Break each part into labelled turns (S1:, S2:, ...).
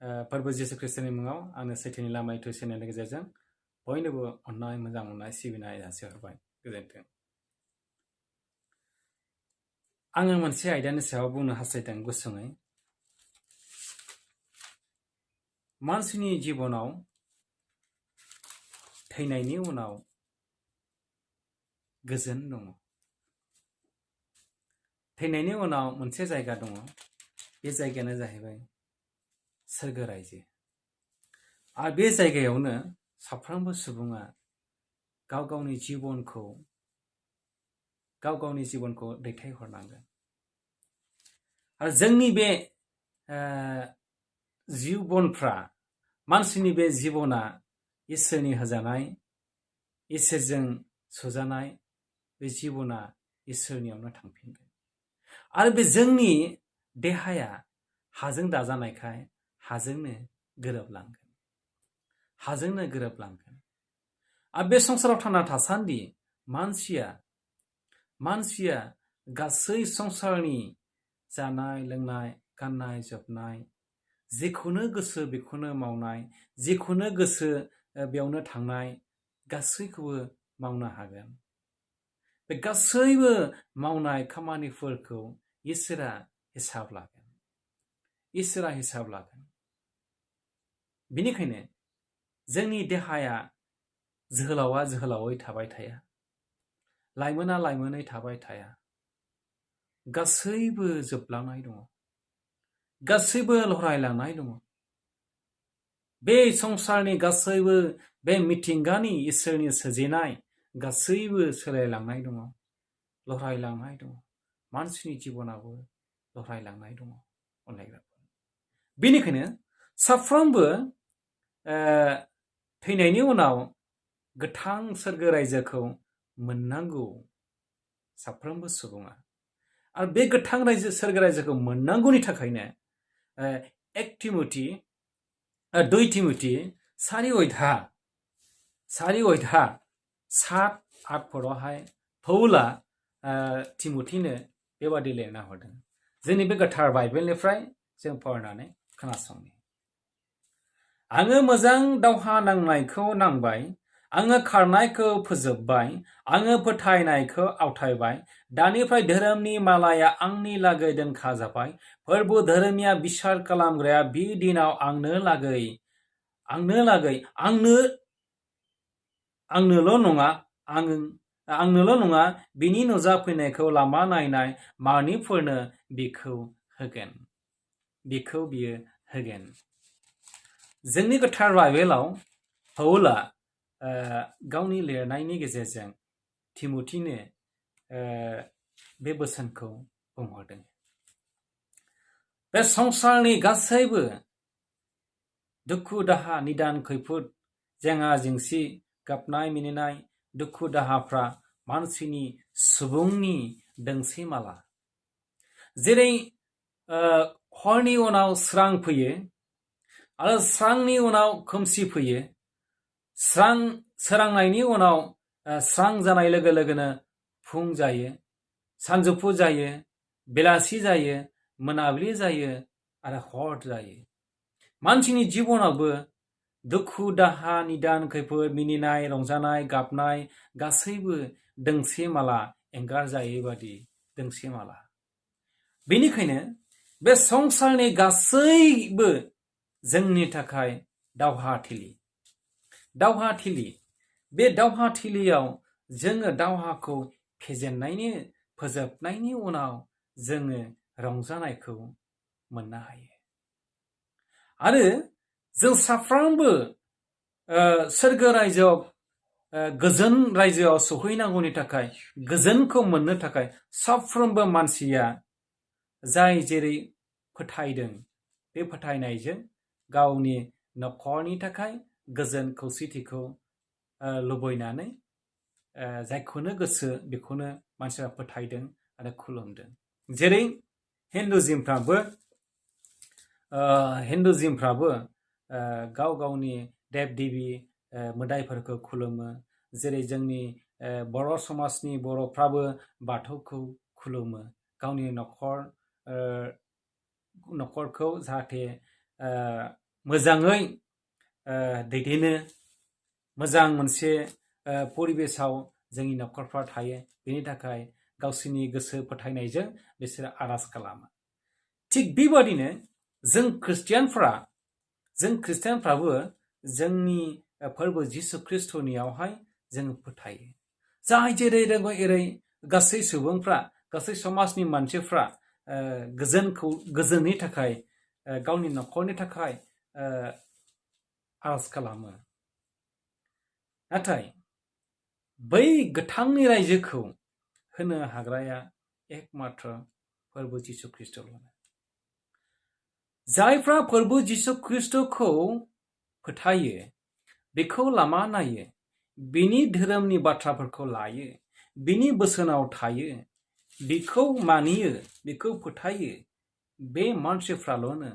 S1: फोरबो जिसु ख्रिस्टनि मुङाव आंनो सैथोनि लामायाव थुसिनायनि गेजेरजों बयनोबो अननाय मोजां मोननाय सिबिनाय जासिहरबाय गोजोन्थों। आङो मोनसे आयदानि सायाव बुंनो हास्थायदों गुसुङै। मानसिनि जिबनाव थैनायनि उनाव गोजोन दङ। थैनायनि उनाव मोनसे जायगा दङ, बे जायगायानो जाहैबाय सोरगो रायजो। आरो बे जायगायावनो साफ्रोमबो सुबुङा गाव गावनि जिबनखौ दैथायहरनांगोन। आरो जोंनि बे जिबनफ्रा, मानसिनि बे जिबना इसोरनि होजानाय, इसोरजों सुजानाय बे जिबना इसोरनियावनो थांफिनगोन। आरो बे जोंनि देहाया हाजों दाजानायखाय हाजोंनो गोरोबलांगोन। आरो बे संसाराव थांना थासान्दि मानसिया गासै संसारनि जानाय लोंनाय, गाननाय जोमनाय, जेखौनो गोसो बेखौनो मावनाय, जेखौनो गोसो बेयावनो थांनाय, गासैखौबो मावनो हागोन। बे गासैबो मावनाय खामानिफोरखौ इसोरा हिसाब लागोन। बेनिखायनो जोंनि देहाया जोहोलावा जोहोलावै थाबाय थाया, लाइमोना लाइमोनै थाबाय थाया। गासैबो जोबलांनाय दङ, गासैबो लहरायलांनाय दङ। बे संसारनि गासैबो, बे मिथिंगानि इसोरनि सोरजिनाय गासैबो सोलायलांनाय दङ, लहरायलांनाय दङ। मानसिनि जिबनाबो लहरायलांनाय दङ, अनलायग्राफोर। बेनिखायनो साफ्रोमबो थैनायनि उनाव गोथां सोरगो रायजोखौ मोननांगौ, साफ्रोमबो सुबुङा। आरो बे गोथां सोरगो रायजोखौ मोननांगौनि थाखायनो 2 तिमथि 4:7-8 पदआवहाय पौला तिमथिनो बेबादि लिरना हरदों। जोंनि बे गोथार बाइबेलनिफ्राय जों फरायनानै खोनासंनि। आङो मोजां दावहा नांनायखौ नांबाय, आङो खारनायखौ फोजोबबाय, आङो फोथायनायखौ आवथायबाय। दानिफ्राय धोरोमनि मालाया आंनि लागै दोनखाजाबाय। फोरबो धोरोमिया बिसार खालामग्राया बि दिनाव आंनोल' नङा बिनि नुजाफैनायखौ लामा नायनाय मानसिफोरनो बियो होगोन। जोंनि गोथार बाइबेलाव पौला गावनि लिरनायनि गेजेरजों तिमथिनो बे बोसोनखौ बुंहरदों। बे संसारनि गासैबो दुखु दाहा, निदान खैफोद, जेंना जेंसि, गाबनाय मिनिनाय, दुखु दाहाफ्रा मानसिनि सुबुंनि दोंसे माला। जेरै हरनि उनाव स्रां फैयो आरो स्रांनि उनाव खोमसि फैयो, सोरांनायनि उनाव स्रां जानाय लोगो लोगोनो फुं जायो, सानजौफु जायो, बेलासि जायो, मोनाबिलि जायो आरो हर जायो। मानसिनि जिबनावबो दुखु दाहा, निदान खैफोद, मिनिनाय, रंजानाय, गाबनाय गासैबो दोंसे माला, एंगारजायै बादि दोंसे माला। बेनिखायनो बे संसारनि गासैबो जोंनि थाखाय दावहाथिलि। बे दावहाथिलियाव जोङो दावहाखौ फोजोबनायनि उनाव जोङो रंजानायखौ मोननो हायो। आरो जों साफ्रोमबो सोरगो रायजोआव, गोजोन रायजोआव सौहैनांगौनि थाखाय, गोजोनखौ मोननो थाखाय साफ्रोमबो मानसिया जाय जेरै फोथायदों, बे फोथायनायजों गावनि न'खरनि थाखाय गोजोन खौसेथिखौ लुबैनानै जायखौनो गोसो बेखौनो मानसिया फोथायदों आरो खुलुमदों। जेरै हिन्दुजिमफ्राबो गाव गावनि देब देबि मोदायफोरखौ खुलुमो। जेरै जोंनि बर' समाजनि बर'फ्राबो बाथौखौ खुलुमो, गावनि न'खरखौ जाहाथे मोजाङै दैदेनो मोजां मोनसे परिबेसाव जोंनि नखरफ्रा थायो बेनि थाखाय गावसोरनि गोसो फोथायनायजों बिसोरो आर'ज खालामो थिग बेबादिनो जों खृष्टियानफ्राबो जोंनि फोरबो जिसु ख्रिस्टनियावहाय जों फोथायो जाय जेरै रोङो एरै गासै सुबुंफ्रा गासै समाजनि मानसिफ्रा गोजोननि थाखाय गावनि नखरनि थाखाय आर'ज खालामो नाथाय बै गोथांनि रायजोखौ होनो हाग्राया एकमात्र फोरबो जिसु ख्रिस्ट'ल' जायफ्रा फोरबो जिसु ख्रिस्ट'खौ फोथायो बेखौ लामा नायो बिनि धोरोमनि बाथ्राफोरखौ लायो बिनि बोसोनाव थायो बेखौ मानियो बेखौ फोथायो बे मानसिफ्राल'नो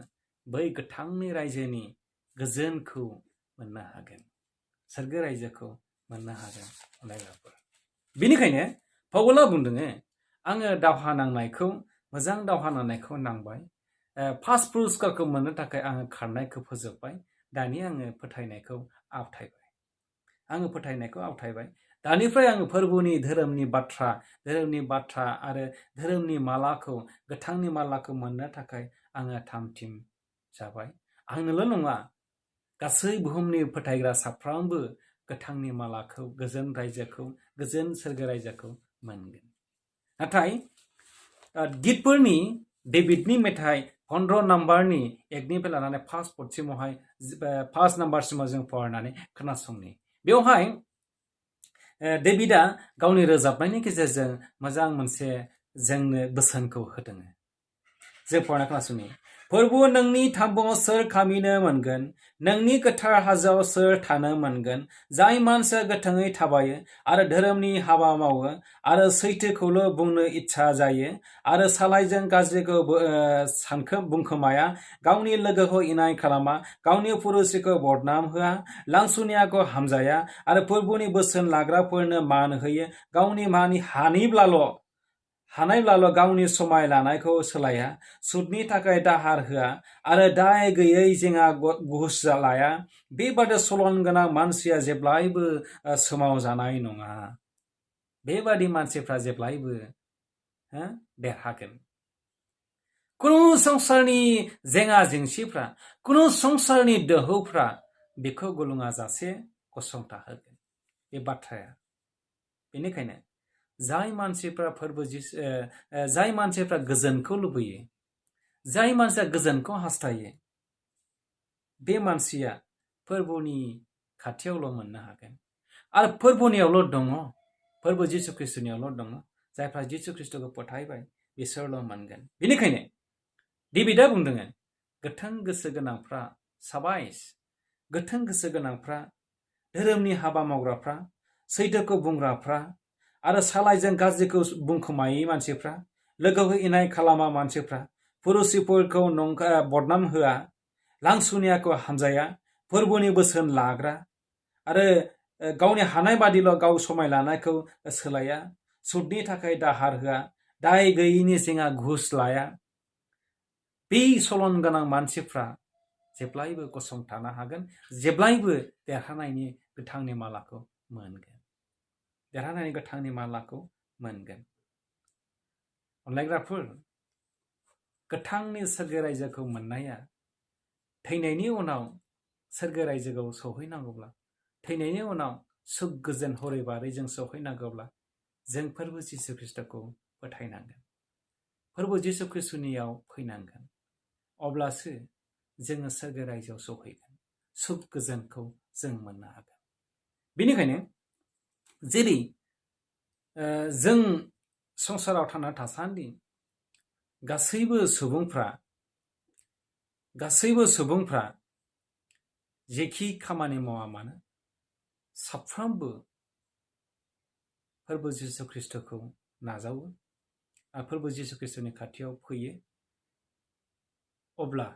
S1: बै गोथांनि रायजोनि गोजोनखौ मोननो हागोन सोरगो रायजोखौ मोननो हागोन अनलायग्राफोर बेनिखायनो पाउला बुंदों आङो दावहा नांनायखौ मोजां दावहा नांनायखौ नांबाय फार्स्ट पुरस्कारखौ मोननो थाखाय आङो खारनायखौ फोजोबबाय दानि आङो फोथायनायखौ आवथायबाय दानिफ्राय आङो फोरबोनि धोरोमनि बाथ्रा आरो धोरोमनि मालाखौ गोथांनि मालाखौ मोननो थाखाय आङो थामथिम जाबाय आंनोल' नङा गासै बुहुमनि फोथायग्रा साफ्रोमबो गोथांनि मालाखौ गोजोन रायजोखौ गोजोन सोरगो रायजोखौ मोनगोन नाथाय गितफोरनि डेभिडनि मेथाइ 15 नाम्बारनि 1निफ्राय लानानै फार्स्ट नाम्बारसिमाव जों फरायनानै खोनासंनि बेवहाय डेभिडआ गावनि रोजाबनायनि गेजेरजों मोजां मोनसे जोंनो बोसोनखौ होदों जों फरायना खोनासंनि फोरबो नोंनि थाम्बुआव सोर खामिनो मोनगोन नोंनि गोथार हाजोआव सोर थानो मोनगोन जाय मानसिया गोथोङै थाबायो आरो धोरोमनि हाबा मावो आरो सैथोखौल' बुंनो इच्छा जायो आरो सालायजों गाज्रिखौ बुंखोमाया गावनि लोगोखौ इनाय खालामा गावनि पुरुषिखौ बदनाम होआ लांसुनियाखौ हामजाया आरो फोरबोनि बोसोन लाग्राफोरनो मान होयो गावनि हानायब्लाल' गावनि समाय लानायखौ सोलाया सुदनि थाखाय दाहार होआ आरो दाय गैयै जेंना घुस लाया बेबादि सलन गोनां मानसिया जेब्लायबो सोमावजानाय नङा बेबादि मानसिफ्रा जेब्लायबो देरहागोन खुनु संसारनि जेंना जेंसिफ्रा खुनु संसारनि दोहौफ्रा बेखौ गुलुङा जासे गसंथा होगोन बे बाथ्राया बेनिखायनो जाय मानसिफ्रा गोजोनखौ लुबैयो जाय मानसिया गोजोनखौ हास्थायो बे मानसिया फोरबोनि खाथियावल' मोननो हागोन आरो फोरबोनियावल' दङ फोरबो जिसु ख्रिस्टनियावल' दङ जायफ्रा जिसु ख्रिस्टखौ फोथायबाय बिसोरल' मोनगोन बेनिखायनो डेभिडआ बुंदों गोथों गोसो गोनांफ्रा साबायस गोथों गोसो गोनांफ्रा धोरोमनि हाबा मावग्राफ्रा सैथोखौ बुंग्राफ्रा आरो सालायजों गाज्रिखौ बुंखोमायै मानसिफ्रा लोगोखौ इनाय खालामा मानसिफ्रा पुरुषिफोरखौ बदनाम होआ लांसुनियाखौ हामजाया फोरबोनि बोसोन लाग्रा आरो गावनि हानाय बादिल' गाव समाय लानायखौ सोलाया सुदनि थाखाय दाहार होआ दाय गैयैनि जेंना घुस लाया बे सलन गोनां मानसिफ्रा जेब्लायबो गसंथानो हागोन जेब्लायबो देरहानायनि गोथांनि मालाखौ मोनगोन अनलायग्राफोर गोथांनि सोरगो रायजोखौ मोननाया थैनायनि उनाव सोरगो रायजोआव सौहैनांगौब्ला थैनायनि उनाव सुख गोजोन हरै बारै जों सौहैनांगौब्ला जों फोरबो जिसु ख्रिस्टखौ फोथायनांगोन फोरबो जिसु ख्रिस्टनियाव फैनांगोन अब्लासो जोङो सोरगो रायजोआव सौहैगोन सुख गोजोनखौ जों मोननो हागोन बेनिखायनो जेरै जों संसाराव थांना थासान्दि गासैबो सुबुंफ्रा जेखि खामानि मावा मानो साफ्रोमबो फोरबो जिसु ख्रिस्टखौ नाजावो आरो फोरबो जिसु ख्रिस्टनि खाथियाव फैयो अब्ला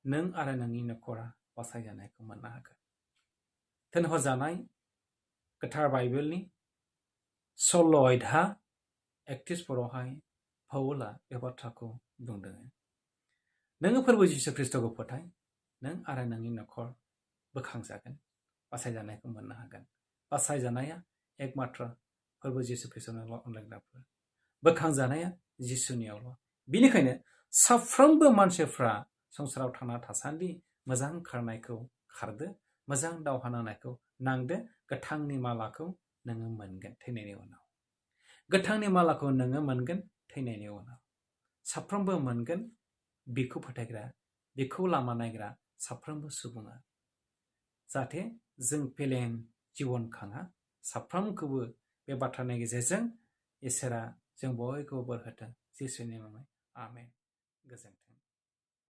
S1: नों आरो नोंनि नखरा बासायजानायखौ मोननो हागोन थिनहरजानाय गोथार बाइबेलनि 16 अध्याय 31 परावहाय पाउला बे बाथ्राखौ बुंदों नोङो फोरबो जिसु ख्रिस्टखौ फोथाय नों आरो नोंनि न'खर बोखांजागोन बासायजानायखौ मोननो हागोन बासायजानाया एकमात्र फोरबो जिसु ख्रिस्ट'नियावल' अनलायग्राफोर बोखांजानाया जिसुनियावल' बिनिखायनो साफ्रोमबो मानसिफ्रा संसाराव थांना थासान्दि मोजां खारनायखौ खारदो मोजां दावहा नांनायखौ नांदो गोथांनि मालाखौ नोङो मोनगोन थैनायनि उनाव गोथांनि मालाखौ नोङो मोनगोन थैनायनि उनाव साफ्रोमबो मोनगोन बेखौ फोथायग्रा बेखौ लामा नायग्रा साफ्रोमबो सुबुङा जाहाथे जों फेलें जिबन खाङा साफ्रोमखौबो बे बाथ्रानि गेजेरजों इसोरा जों बयखौबो बोर होथों जिसुनि मुङै आमेन गोजोन्थों